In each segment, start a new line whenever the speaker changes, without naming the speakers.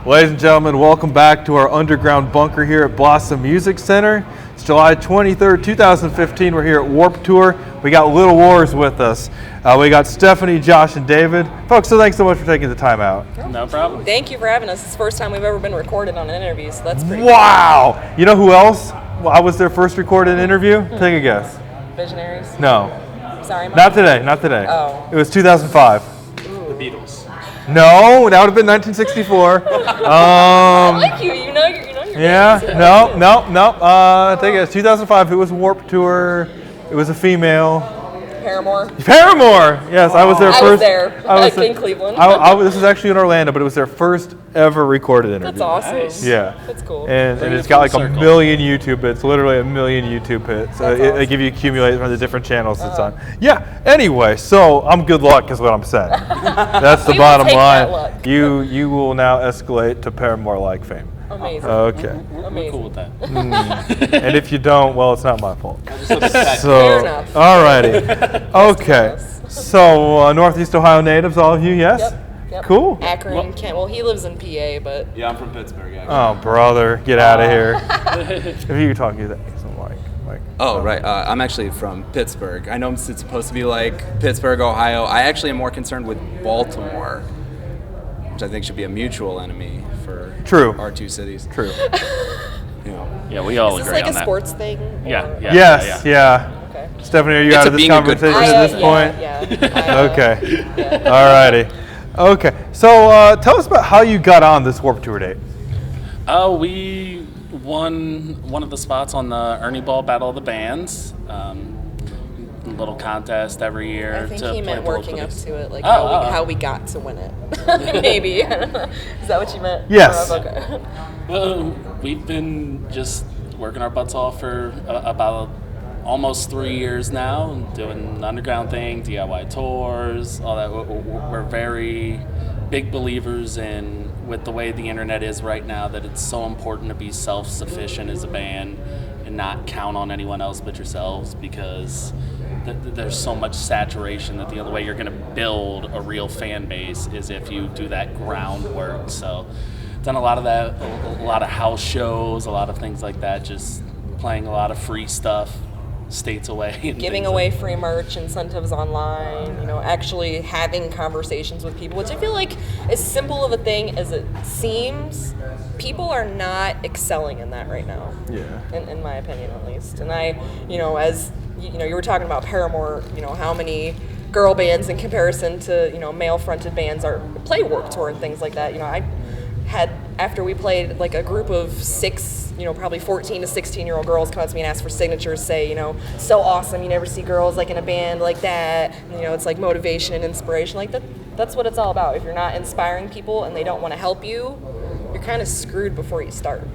Ladies and gentlemen, welcome back to our underground bunker here at Blossom Music Center. It's July 23rd, 2015. We're here at Warped Tour. We got Little Wars with us. We got Stephanie, Josh, and David. Folks, so thanks so much for taking the time out.
No problem.
Thank you for having us. It's the first time we've ever been recorded on an interview, so that's pretty
Wow! You know who else? Well, I was their first recorded interview. Take a guess.
cool. Visionaries?
No.
Sorry, Mom.
Not today.
Oh.
It was 2005.
The Beatles.
No, that would have been 1964.
I like you. You know your
Yeah,
names.
no. Take it. 2005. It was Warped Tour. It was a female.
Paramore.
Paramore. Yes, I was there
I
first.
was there in Cleveland.
This was actually in Orlando, but it was their first ever recorded interview.
That's awesome.
Nice.
Yeah.
That's cool.
And
Bring
it's
it
got
full
like
circle.
a million YouTube hits, literally a million YouTube hits.
That's
They
awesome.
give you accumulate from the different channels it's on. Yeah. Anyway, so I'm good luck is what I'm saying. That's the
We will
bottom
take
line.
that luck.
You will now escalate to Paramore-like fame.
Amazing.
Okay.
We're cool with that.
And if you don't, well, it's not my fault.
Fair
So,
enough.
alrighty. Okay. So, Northeast Ohio natives, all of you, yes?
Yep.
Cool.
Akron, Kent. Well, he lives in PA, but
Yeah, I'm from Pittsburgh, actually.
Oh, brother, get out of here. If you could talk to that, something like.
Oh, right. I'm actually from Pittsburgh. I know it's supposed to be like Pittsburgh, Ohio. I actually am more concerned with Baltimore, which I think should be a mutual enemy for
True.
our two cities.
True.
You know.
Yeah, we all
is this
agree
like
on
a
that.
sports thing?
Yeah,
or-
yeah.
Yes, yeah.
Okay.
Stephanie, are you
It's
out
a
of this
being a good
conversation
person.
at this point?
Yeah.
Okay.
Yeah.
Alrighty. Okay. So, tell us about how you got on this Warped Tour date.
We won one of the spots on the Ernie Ball Battle of the Bands. Little contest every year.
I think
to
he
play
meant working up
publicity.
to it, like
Oh,
how we got to win it. Maybe. Is that what you meant?
Yes.
Okay.
Well, we've been just working our butts off for about almost 3 years now, and doing the underground thing, DIY tours, all that. We're very big believers in, with the way the internet is right now, that it's so important to be self-sufficient as a band and not count on anyone else but yourselves, because there's so much saturation that the only way you're going to build a real fan base is if you do that groundwork. So done a lot of that, a lot of house shows, a lot of things like that, just playing a lot of free stuff states away. And
Giving
things
away free merch, incentives online, actually having conversations with people, which I feel like, as simple of a thing as it seems, people are not excelling in that right now.
Yeah.
In my opinion, at least. And I, as you were talking about Paramore, how many girl bands in comparison to, male-fronted bands play Warped Tour and things like that. I had, after we played, like a group of 6, probably 14 to 16-year-old girls come up to me and ask for signatures, say, so awesome, you never see girls like in a band like that. And, it's like motivation and inspiration. Like that's what it's all about. If you're not inspiring people and they don't want to help you, you're kind of screwed before you start.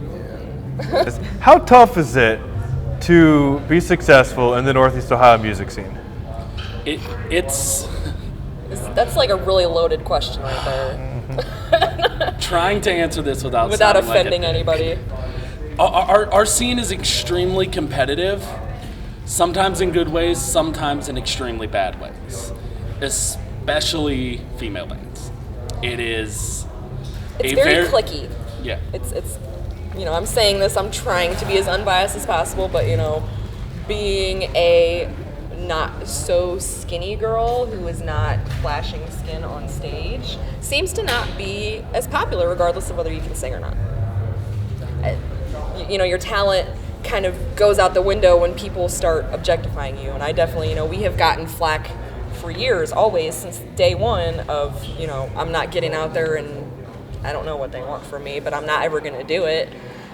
How tough is it to be successful in the Northeast Ohio music scene?
it's
That's like a really loaded question right there.
trying to answer this without sounding like
offending anybody.
Our scene is extremely competitive, sometimes in good ways, sometimes in extremely bad ways, especially female bands. It's
very cliquey.
Yeah.
It's I'm saying this, I'm trying to be as unbiased as possible, but being a not so skinny girl who is not flashing skin on stage seems to not be as popular, regardless of whether you can sing or not. Your talent kind of goes out the window when people start objectifying you, and I definitely, we have gotten flack for years, always, since day one of, I'm not getting out there, and I don't know what they want from me, but I'm not ever going to do it.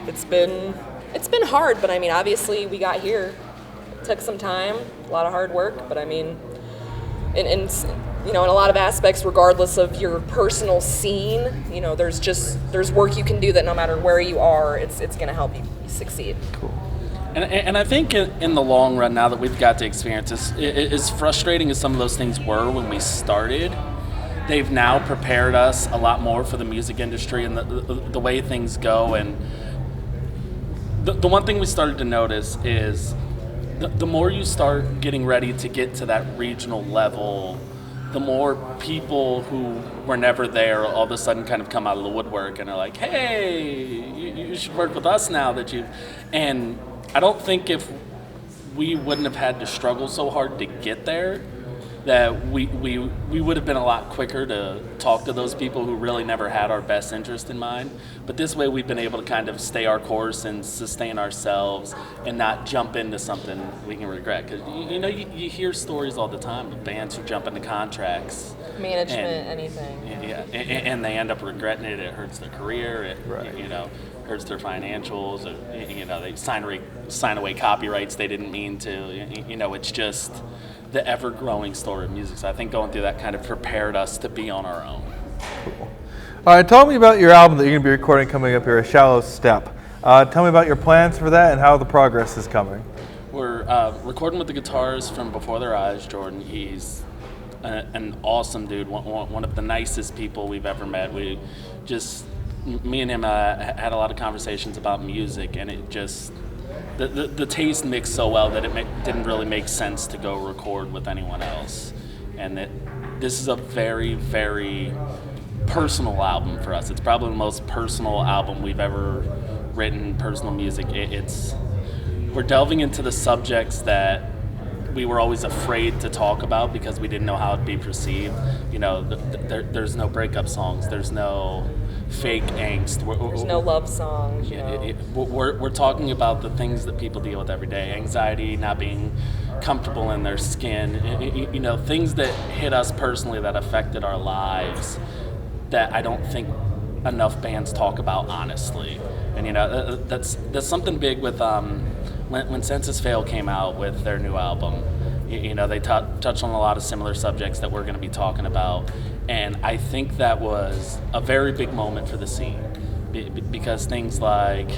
It's been hard, but obviously we got here. It took some time, a lot of hard work, but in a lot of aspects, regardless of your personal scene, there's work you can do that no matter where you are, it's going to help you succeed.
Cool.
And I think in the long run, now that we've got to experience this, as frustrating as some of those things were when we started, they've now prepared us a lot more for the music industry and the way things go. And the one thing we started to notice is the more you start getting ready to get to that regional level, the more people who were never there all of a sudden kind of come out of the woodwork and are like, hey, you should work with us now that you. And I don't think if we wouldn't have had to struggle so hard to get there, that we would have been a lot quicker to talk to those people who really never had our best interest in mind. But this way we've been able to kind of stay our course and sustain ourselves and not jump into something we can regret. Because you hear stories all the time of bands who jump into contracts.
Management, anything.
Yeah, and they end up regretting it. It hurts their career. It
Right.
Hurts their financials. Or, they sign away copyrights they didn't mean to. It's just the ever-growing story of music. So I think going through that kind of prepared us to be on our own.
All right, tell me about your album that you're going to be recording coming up here, A Shallow Step. Tell me about your plans for that and how the progress is coming.
We're recording with the guitars from Before Their Eyes, Jordan. He's an awesome dude, one of the nicest people we've ever met. Me and him had a lot of conversations about music, and it just, the taste mixed so well that it didn't really make sense to go record with anyone else. And this is a very, very personal album for us. It's probably the most personal album we've ever written, personal music. We're delving into the subjects that we were always afraid to talk about because we didn't know how it'd be perceived. There's no breakup songs. There's no fake angst.
There's no love songs.
We're talking about the things that people deal with every day: anxiety, not being comfortable in their skin. Things that hit us personally that affected our lives that I don't think enough bands talk about honestly. And that's something big with when Senses Fail came out with their new album. They touched on a lot of similar subjects that we're going to be talking about, and I think that was a very big moment for the scene because things like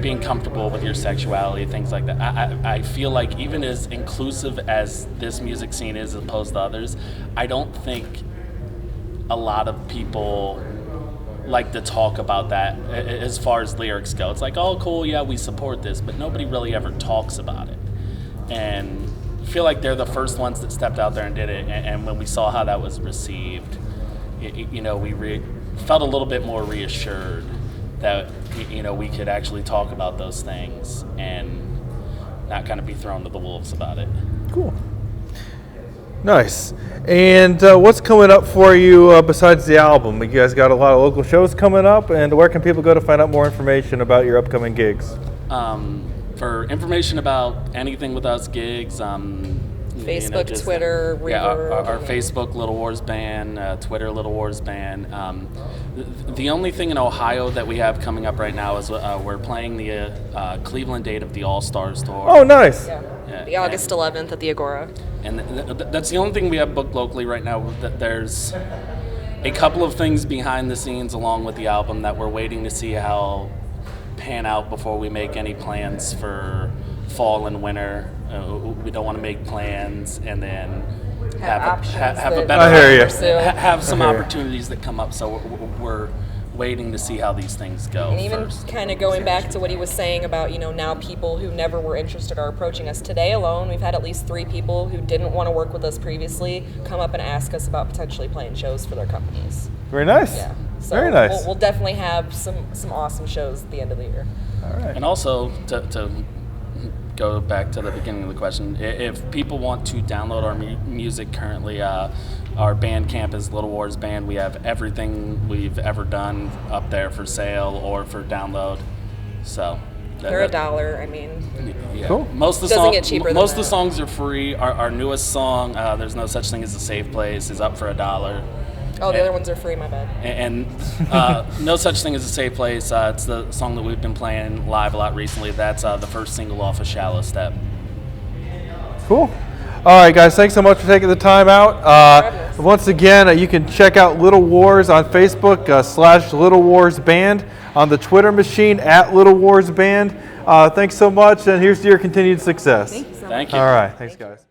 being comfortable with your sexuality, things like that. I feel like even as inclusive as this music scene is as opposed to others, I don't think a lot of people like to talk about that as far as lyrics go. It's like, oh, cool, yeah, we support this, but nobody really ever talks about it. And I feel like they're the first ones that stepped out there and did it. And when we saw how that was received, we felt a little bit more reassured that we could actually talk about those things and not kind of be thrown to the wolves about it.
Cool. Nice. And what's coming up for you besides the album? You guys got a lot of local shows coming up, and where can people go to find out more information about your upcoming gigs?
For information about anything with us, gigs,
Facebook, Twitter, Reverb.
Yeah, our Facebook, Little Wars Band, Twitter, Little Wars Band. The only thing in Ohio that we have coming up right now is we're playing the Cleveland date of the All-Stars Tour.
Oh, nice.
Yeah, the August 11th at the Agora.
And that's the only thing we have booked locally right now. There's a couple of things behind the scenes along with the album that we're waiting to see how pan out before we make any plans for fall and winter. We don't want to make plans and then have a better
I hear you.
have some opportunities that come up. So we're waiting to see how these things go.
And even
first.
kind of going back to what he was saying about, now people who never were interested are approaching us. Today alone, we've had at least 3 people who didn't want to work with us previously come up and ask us about potentially playing shows for their companies.
Very nice.
Yeah. So
Very nice.
We'll definitely have some awesome shows at the end of the year.
All right.
And also, to go back to the beginning of the question, if people want to download our music currently, our Bandcamp is Little Wars Band. We have everything we've ever done up there for sale or for download. So
They're $1. I mean,
yeah.
Cool.
Most of the
Doesn't get cheaper than
most of the
that.
songs are free. Our newest song, "There's No Such Thing as a Safe Place," is up for $1.
oh, the other ones are free. My bad.
And No Such Thing as a Safe Place, it's the song that we've been playing live a lot recently. That's the first single off of Shallow Step.
Cool. All right, guys, thanks so much for taking the time out. Once again, you can check out Little Wars on Facebook, /Little Wars Band, on the Twitter machine, @Little Wars Band. Thanks so much, and here's to your continued success.
Thank you so much.
Thank you.
All right, thanks, guys.